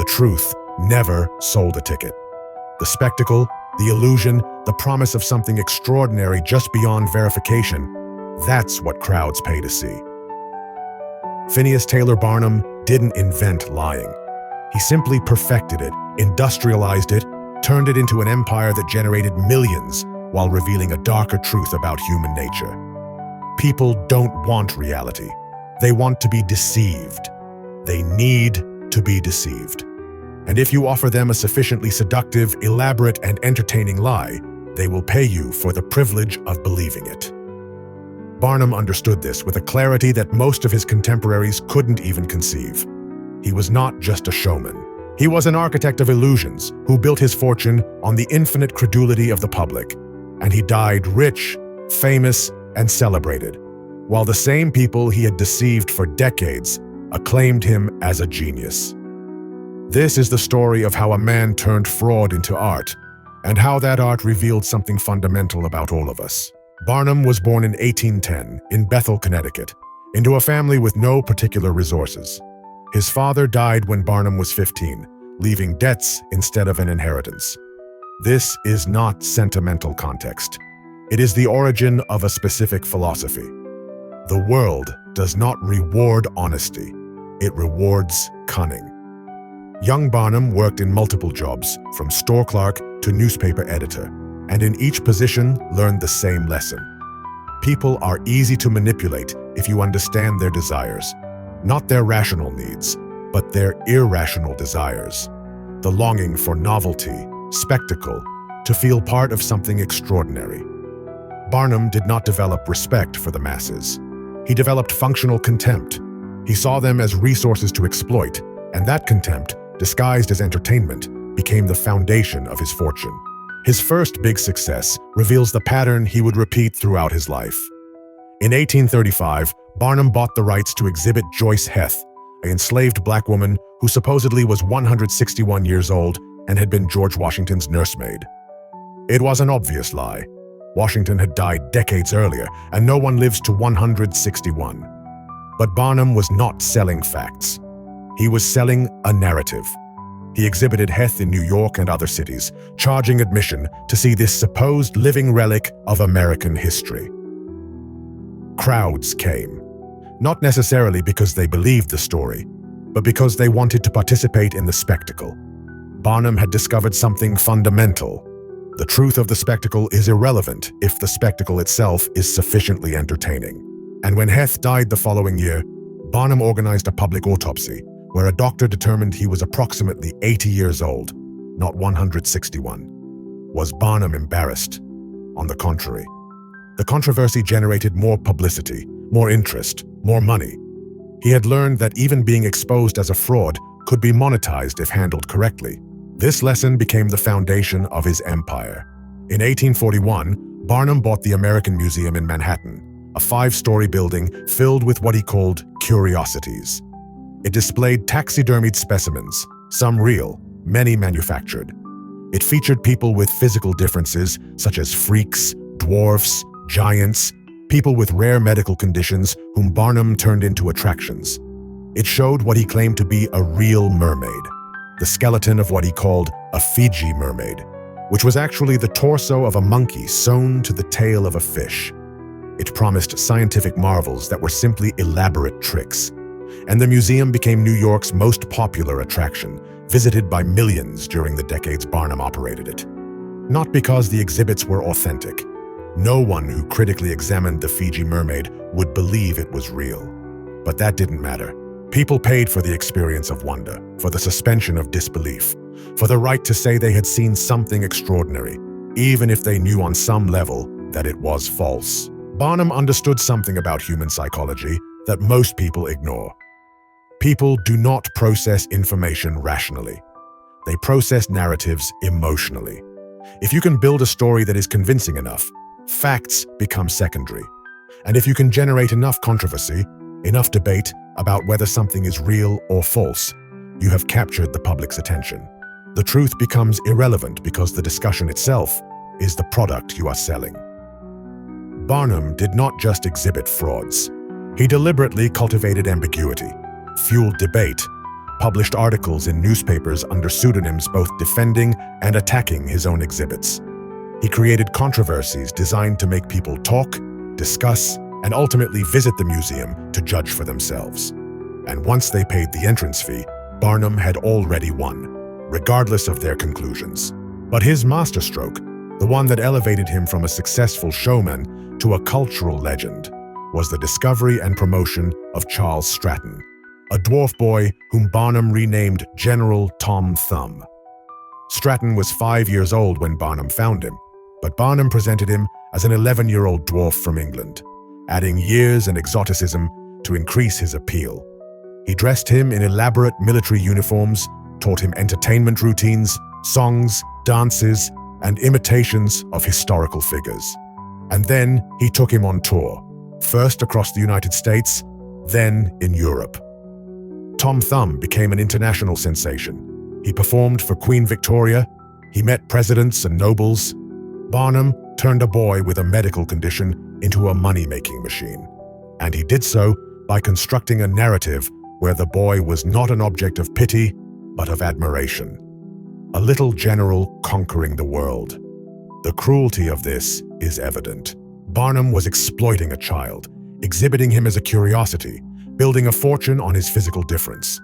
The truth never sold a ticket. The spectacle, the illusion, the promise of something extraordinary just beyond verification, that's what crowds pay to see. Phineas Taylor Barnum didn't invent lying. He simply perfected it, industrialized it, turned it into an empire that generated millions while revealing a darker truth about human nature. People don't want reality. They want to be deceived. They need to be deceived. And if you offer them a sufficiently seductive, elaborate, and entertaining lie, they will pay you for the privilege of believing it. Barnum understood this with a clarity that most of his contemporaries couldn't even conceive. He was not just a showman. He was an architect of illusions who built his fortune on the infinite credulity of the public. And he died rich, famous, and celebrated, while the same people he had deceived for decades acclaimed him as a genius. This is the story of how a man turned fraud into art, and how that art revealed something fundamental about all of us. Barnum was born in 1810 in Bethel, Connecticut, into a family with no particular resources. His father died when Barnum was 15, leaving debts instead of an inheritance. This is not sentimental context. It is the origin of a specific philosophy. The world does not reward honesty. It rewards cunning. Young Barnum worked in multiple jobs, from store clerk to newspaper editor, and in each position learned the same lesson. People are easy to manipulate if you understand their desires, not their rational needs, but their irrational desires. The longing for novelty, spectacle, to feel part of something extraordinary. Barnum did not develop respect for the masses. He developed functional contempt. He saw them as resources to exploit, and that contempt, disguised as entertainment, became the foundation of his fortune. His first big success reveals the pattern he would repeat throughout his life. In 1835, Barnum bought the rights to exhibit Joyce Heth, an enslaved black woman who supposedly was 161 years old and had been George Washington's nursemaid. It was an obvious lie. Washington had died decades earlier, and no one lives to 161. But Barnum was not selling facts. He was selling a narrative. He exhibited Heth in New York and other cities, charging admission to see this supposed living relic of American history. Crowds came, not necessarily because they believed the story, but because they wanted to participate in the spectacle. Barnum had discovered something fundamental. The truth of the spectacle is irrelevant if the spectacle itself is sufficiently entertaining. And when Heth died the following year, Barnum organized a public autopsy, where a doctor determined he was approximately 80 years old, not 161. Was Barnum embarrassed? On the contrary. The controversy generated more publicity, more interest, more money. He had learned that even being exposed as a fraud could be monetized if handled correctly. This lesson became the foundation of his empire. In 1841, Barnum bought the American Museum in Manhattan, a 5-story building filled with what he called curiosities. It displayed taxidermied specimens, some real, many manufactured. It featured people with physical differences such as freaks, dwarfs, giants, people with rare medical conditions whom Barnum turned into attractions. It showed what he claimed to be a real mermaid, the skeleton of what he called a Fiji mermaid, which was actually the torso of a monkey sewn to the tail of a fish. It promised scientific marvels that were simply elaborate tricks. And the museum became New York's most popular attraction, visited by millions during the decades Barnum operated it. Not because the exhibits were authentic. No one who critically examined the Fiji mermaid would believe it was real. But that didn't matter. People paid for the experience of wonder, for the suspension of disbelief, for the right to say they had seen something extraordinary, even if they knew on some level that it was false. Barnum understood something about human psychology that most people ignore. People do not process information rationally. They process narratives emotionally. If you can build a story that is convincing enough, facts become secondary. And if you can generate enough controversy, enough debate about whether something is real or false, you have captured the public's attention. The truth becomes irrelevant because the discussion itself is the product you are selling. Barnum did not just exhibit frauds. He deliberately cultivated ambiguity, fueled debate, published articles in newspapers under pseudonyms, both defending and attacking his own exhibits. He created controversies designed to make people talk, discuss, and ultimately visit the museum to judge for themselves. And once they paid the entrance fee, Barnum had already won, regardless of their conclusions. But his masterstroke, the one that elevated him from a successful showman to a cultural legend, was the discovery and promotion of Charles Stratton, a dwarf boy whom Barnum renamed General Tom Thumb. Stratton was 5 years old when Barnum found him, but Barnum presented him as an 11-year-old dwarf from England, adding years and exoticism to increase his appeal. He dressed him in elaborate military uniforms, taught him entertainment routines, songs, dances, and imitations of historical figures. And then he took him on tour, first across the United States, then in Europe. Tom Thumb became an international sensation. He performed for Queen Victoria, he met presidents and nobles. Barnum turned a boy with a medical condition into a money-making machine. And he did so by constructing a narrative where the boy was not an object of pity, but of admiration. A little general conquering the world. The cruelty of this is evident. Barnum was exploiting a child, exhibiting him as a curiosity, building a fortune on his physical difference.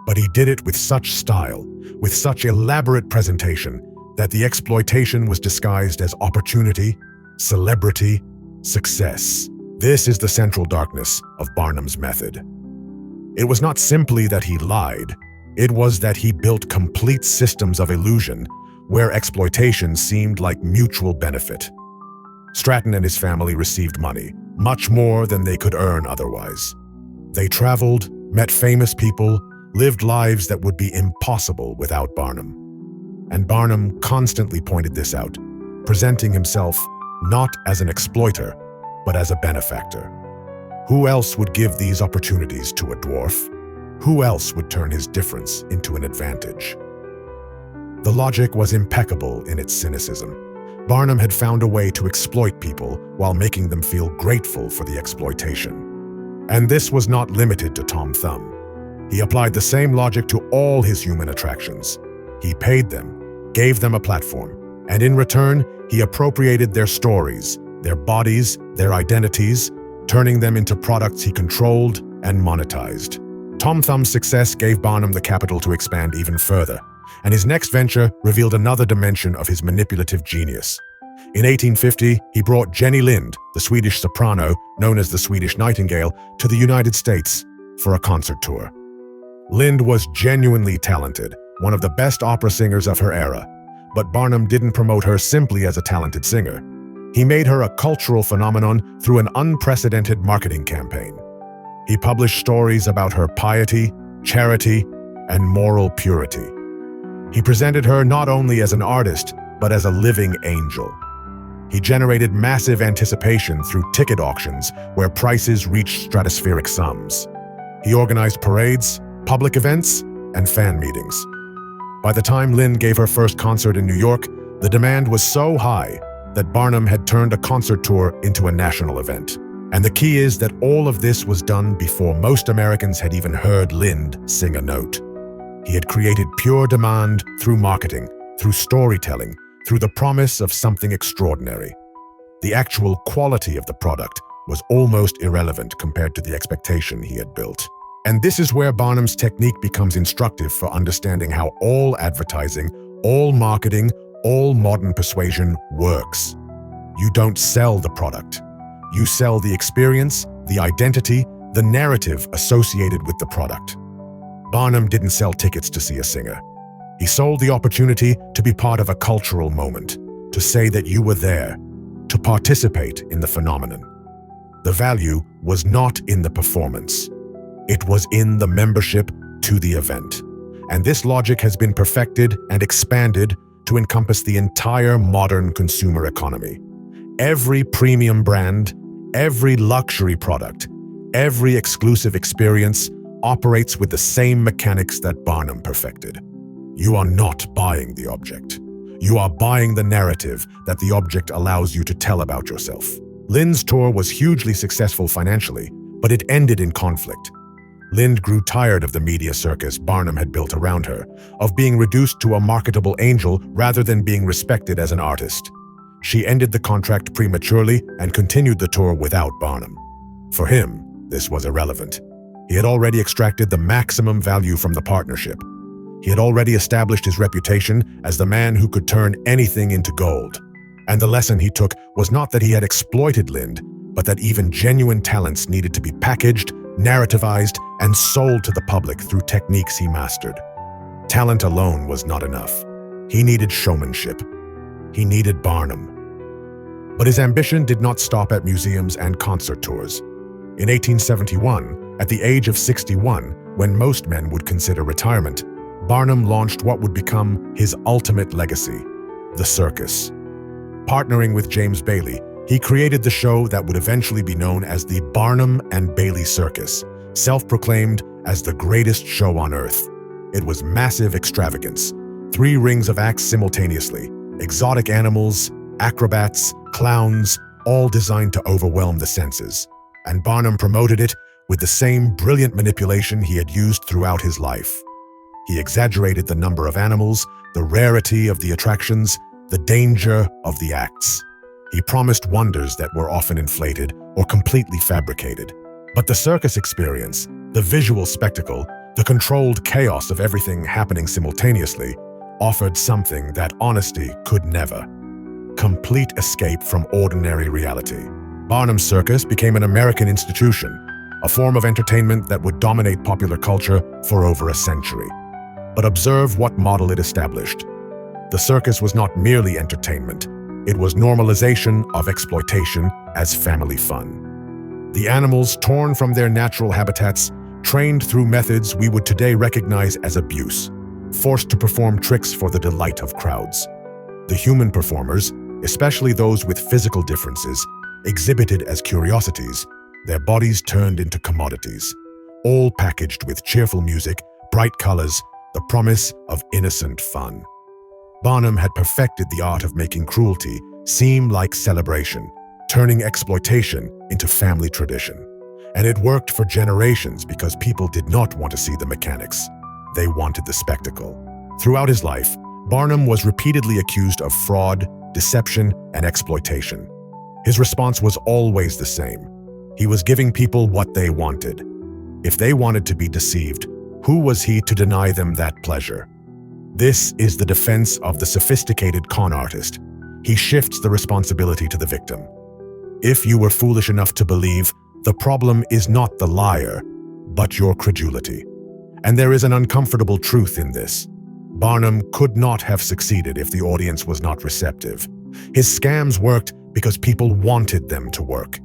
But he did it with such style, with such elaborate presentation, that the exploitation was disguised as opportunity, celebrity, success. This is the central darkness of Barnum's method. It was not simply that he lied, it was that he built complete systems of illusion where exploitation seemed like mutual benefit. Stratton and his family received money, much more than they could earn otherwise. They traveled, met famous people, lived lives that would be impossible without Barnum. And Barnum constantly pointed this out, presenting himself not as an exploiter, but as a benefactor. Who else would give these opportunities to a dwarf? Who else would turn his difference into an advantage? The logic was impeccable in its cynicism. Barnum had found a way to exploit people while making them feel grateful for the exploitation. And this was not limited to Tom Thumb. He applied the same logic to all his human attractions. He paid them, gave them a platform, and in return, he appropriated their stories, their bodies, their identities, turning them into products he controlled and monetized. Tom Thumb's success gave Barnum the capital to expand even further, and his next venture revealed another dimension of his manipulative genius. In 1850, he brought Jenny Lind, the Swedish soprano known as the Swedish Nightingale, to the United States for a concert tour. Lind was genuinely talented, one of the best opera singers of her era, but Barnum didn't promote her simply as a talented singer. He made her a cultural phenomenon through an unprecedented marketing campaign. He published stories about her piety, charity, and moral purity. He presented her not only as an artist, but as a living angel. He generated massive anticipation through ticket auctions where prices reached stratospheric sums. He organized parades, public events, and fan meetings. By the time Lind gave her first concert in New York, the demand was so high that Barnum had turned a concert tour into a national event. And the key is that all of this was done before most Americans had even heard Lind sing a note. He had created pure demand through marketing, through storytelling, through the promise of something extraordinary. The actual quality of the product was almost irrelevant compared to the expectation he had built. And this is where Barnum's technique becomes instructive for understanding how all advertising, all marketing, all modern persuasion works. You don't sell the product. You sell the experience, the identity, the narrative associated with the product. Barnum didn't sell tickets to see a singer. He sold the opportunity to be part of a cultural moment, to say that you were there, to participate in the phenomenon. The value was not in the performance. It was in the membership to the event. And this logic has been perfected and expanded to encompass the entire modern consumer economy. Every premium brand, every luxury product, every exclusive experience operates with the same mechanics that Barnum perfected. You are not buying the object. You are buying the narrative that the object allows you to tell about yourself. Lind's tour was hugely successful financially, but it ended in conflict. Lind grew tired of the media circus Barnum had built around her, of being reduced to a marketable angel rather than being respected as an artist. She ended the contract prematurely and continued the tour without Barnum. For him, this was irrelevant. He had already extracted the maximum value from the partnership. He had already established his reputation as the man who could turn anything into gold. And the lesson he took was not that he had exploited Lind, but that even genuine talents needed to be packaged, narrativized, and sold to the public through techniques he mastered. Talent alone was not enough. He needed showmanship. He needed Barnum. But his ambition did not stop at museums and concert tours. In 1871, at the age of 61, when most men would consider retirement, Barnum launched what would become his ultimate legacy, the circus. Partnering with James Bailey, he created the show that would eventually be known as the Barnum and Bailey Circus, self-proclaimed as the greatest show on earth. It was massive extravagance, 3 rings of acts simultaneously, exotic animals, acrobats, clowns, all designed to overwhelm the senses. And Barnum promoted it with the same brilliant manipulation he had used throughout his life. He exaggerated the number of animals, the rarity of the attractions, the danger of the acts. He promised wonders that were often inflated or completely fabricated. But the circus experience, the visual spectacle, the controlled chaos of everything happening simultaneously, offered something that honesty could never. Complete escape from ordinary reality. Barnum's circus became an American institution, a form of entertainment that would dominate popular culture for over a century. But observe what model it established. The circus was not merely entertainment. It was normalization of exploitation as family fun. The animals, torn from their natural habitats, trained through methods we would today recognize as abuse, forced to perform tricks for the delight of crowds. The human performers, especially those with physical differences, exhibited as curiosities, their bodies turned into commodities, all packaged with cheerful music, bright colors, the promise of innocent fun. Barnum had perfected the art of making cruelty seem like celebration, turning exploitation into family tradition. And it worked for generations because people did not want to see the mechanics. They wanted the spectacle. Throughout his life, Barnum was repeatedly accused of fraud, deception, and exploitation. His response was always the same. He was giving people what they wanted. If they wanted to be deceived, who was he to deny them that pleasure? This is the defense of the sophisticated con artist. He shifts the responsibility to the victim. If you were foolish enough to believe, the problem is not the liar, but your credulity. And there is an uncomfortable truth in this. Barnum could not have succeeded if the audience was not receptive. His scams worked because people wanted them to work.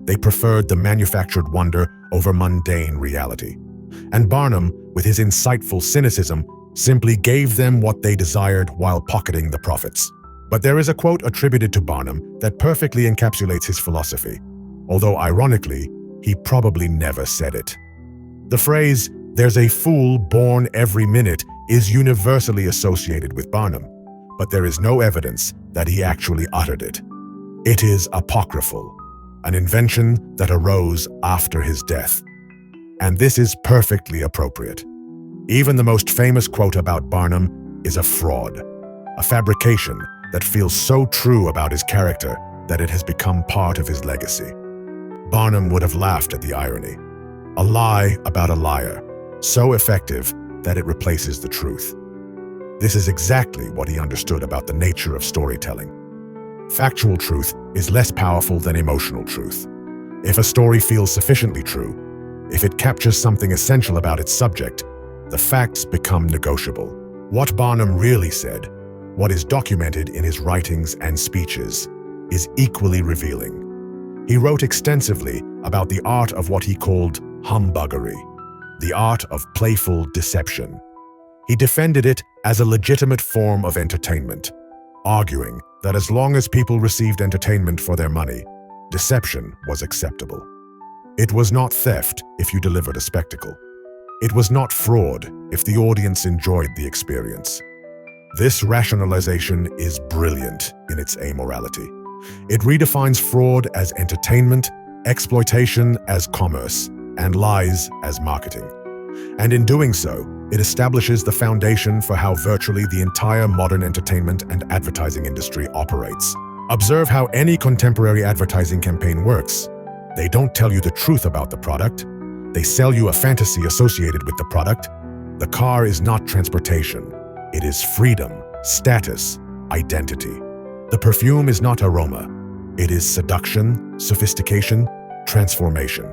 They preferred the manufactured wonder over mundane reality. And Barnum, with his insightful cynicism, simply gave them what they desired while pocketing the profits. But there is a quote attributed to Barnum that perfectly encapsulates his philosophy, although ironically, he probably never said it. The phrase, "There's a fool born every minute," is universally associated with Barnum, but there is no evidence that he actually uttered it. It is apocryphal, an invention that arose after his death. And this is perfectly appropriate. Even the most famous quote about Barnum is a fraud, a fabrication that feels so true about his character that it has become part of his legacy. Barnum would have laughed at the irony. A lie about a liar, so effective that it replaces the truth. This is exactly what he understood about the nature of storytelling. Factual truth is less powerful than emotional truth. If a story feels sufficiently true, if it captures something essential about its subject, the facts become negotiable. What Barnum really said, what is documented in his writings and speeches, is equally revealing. He wrote extensively about the art of what he called humbuggery, the art of playful deception. He defended it as a legitimate form of entertainment, arguing that as long as people received entertainment for their money, deception was acceptable. It was not theft if you delivered a spectacle. It was not fraud if the audience enjoyed the experience. This rationalization is brilliant in its amorality. It redefines fraud as entertainment, exploitation as commerce, and lies as marketing. And in doing so, it establishes the foundation for how virtually the entire modern entertainment and advertising industry operates. Observe how any contemporary advertising campaign works. They don't tell you the truth about the product. They sell you a fantasy associated with the product. The car is not transportation. It is freedom, status, identity. The perfume is not aroma. It is seduction, sophistication, transformation.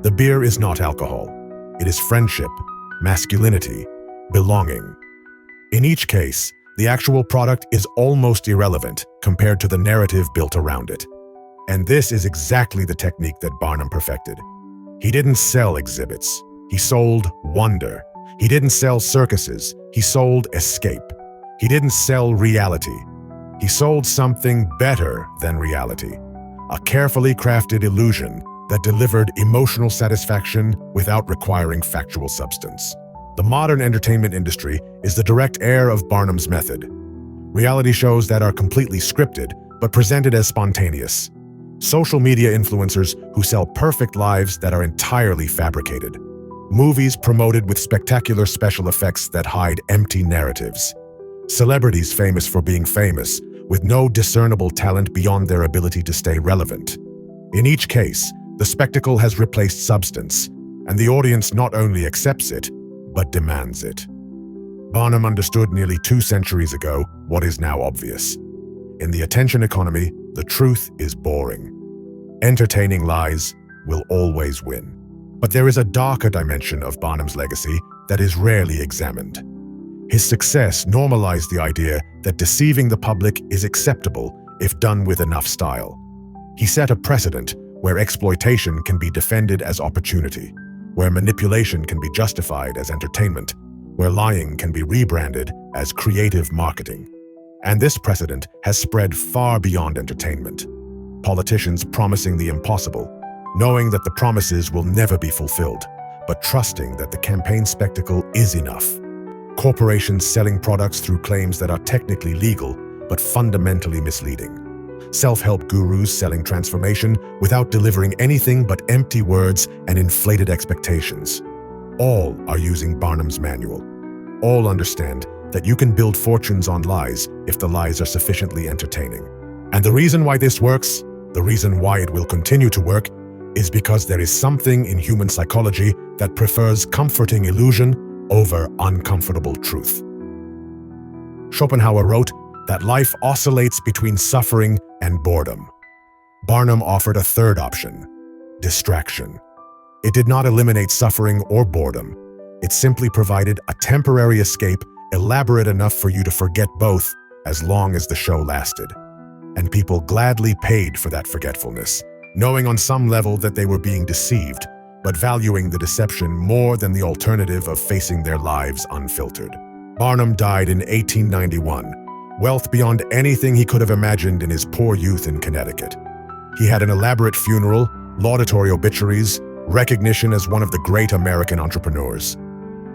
The beer is not alcohol. It is friendship, masculinity, belonging. In each case, the actual product is almost irrelevant compared to the narrative built around it. And this is exactly the technique that Barnum perfected. He didn't sell exhibits. He sold wonder. He didn't sell circuses. He sold escape. He didn't sell reality. He sold something better than reality, a carefully crafted illusion that delivered emotional satisfaction without requiring factual substance. The modern entertainment industry is the direct heir of Barnum's method. Reality shows that are completely scripted, but presented as spontaneous. Social media influencers who sell perfect lives that are entirely fabricated. Movies promoted with spectacular special effects that hide empty narratives. Celebrities famous for being famous, with no discernible talent beyond their ability to stay relevant. In each case, the spectacle has replaced substance, and the audience not only accepts it, but demands it. Barnum understood nearly 2 centuries ago what is now obvious. In the attention economy, the truth is boring. Entertaining lies will always win. But there is a darker dimension of Barnum's legacy that is rarely examined. His success normalized the idea that deceiving the public is acceptable if done with enough style. He set a precedent where exploitation can be defended as opportunity, where manipulation can be justified as entertainment, where lying can be rebranded as creative marketing. And this precedent has spread far beyond entertainment. Politicians promising the impossible, knowing that the promises will never be fulfilled, but trusting that the campaign spectacle is enough. Corporations selling products through claims that are technically legal, but fundamentally misleading. Self-help gurus selling transformation without delivering anything but empty words and inflated expectations. All are using Barnum's manual. All understand that you can build fortunes on lies if the lies are sufficiently entertaining. And the reason why this works, the reason why it will continue to work, is because there is something in human psychology that prefers comforting illusion over uncomfortable truth. Schopenhauer wrote that life oscillates between suffering and boredom. Barnum offered a third option: distraction. It did not eliminate suffering or boredom. It simply provided a temporary escape elaborate enough for you to forget both as long as the show lasted. And people gladly paid for that forgetfulness, knowing on some level that they were being deceived, but valuing the deception more than the alternative of facing their lives unfiltered. Barnum died in 1891, wealth beyond anything he could have imagined in his poor youth in Connecticut. He had an elaborate funeral, laudatory obituaries, recognition as one of the great American entrepreneurs.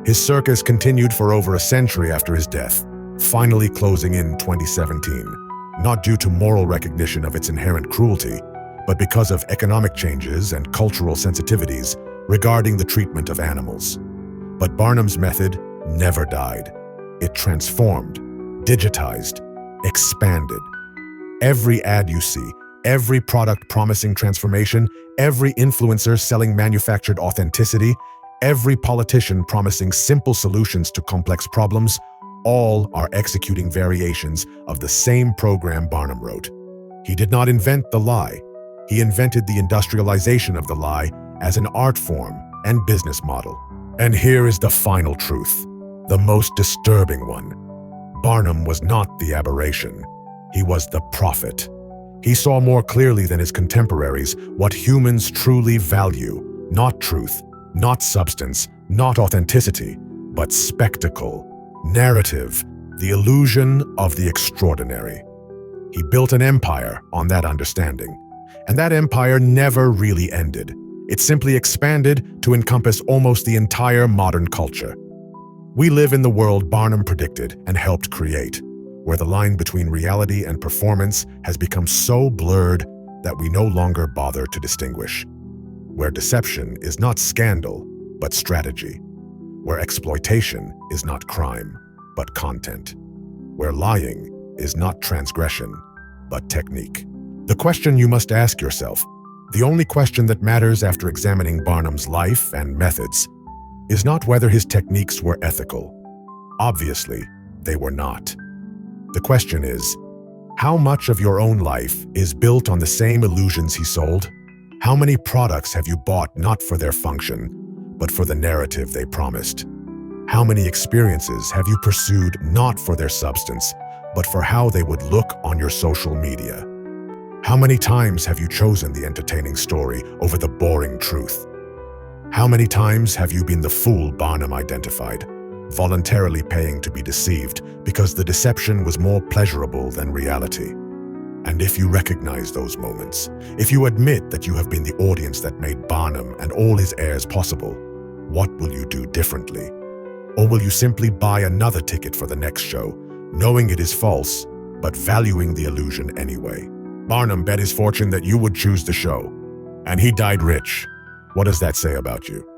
His circus continued for over a century after his death, finally closing in 2017, not due to moral recognition of its inherent cruelty, but because of economic changes and cultural sensitivities regarding the treatment of animals. But Barnum's method never died. It transformed, digitized, expanded. Every ad you see, every product promising transformation, every influencer selling manufactured authenticity, every politician promising simple solutions to complex problems, all are executing variations of the same program Barnum wrote. He did not invent the lie. He invented the industrialization of the lie as an art form and business model. And here is the final truth, the most disturbing one. Barnum was not the aberration. He was the prophet. He saw more clearly than his contemporaries what humans truly value: not truth, not substance, not authenticity, but spectacle, narrative, the illusion of the extraordinary. He built an empire on that understanding, and that empire never really ended. It simply expanded to encompass almost the entire modern culture. We live in the world Barnum predicted and helped create, where the line between reality and performance has become so blurred that we no longer bother to distinguish. where deception is not scandal, but strategy, where exploitation is not crime, but content, where lying is not transgression, but technique. The question you must ask yourself, the only question that matters after examining Barnum's life and methods, is not whether his techniques were ethical. Obviously, they were not. The question is, how much of your own life is built on the same illusions he sold? How many products have you bought not for their function, but for the narrative they promised? How many experiences have you pursued not for their substance, but for how they would look on your social media? How many times have you chosen the entertaining story over the boring truth? How many times have you been the fool Barnum identified, voluntarily paying to be deceived because the deception was more pleasurable than reality? And if you recognize those moments, if you admit that you have been the audience that made Barnum and all his heirs possible, what will you do differently? Or will you simply buy another ticket for the next show, knowing it is false, but valuing the illusion anyway? Barnum bet his fortune that you would choose the show, and he died rich. What does that say about you?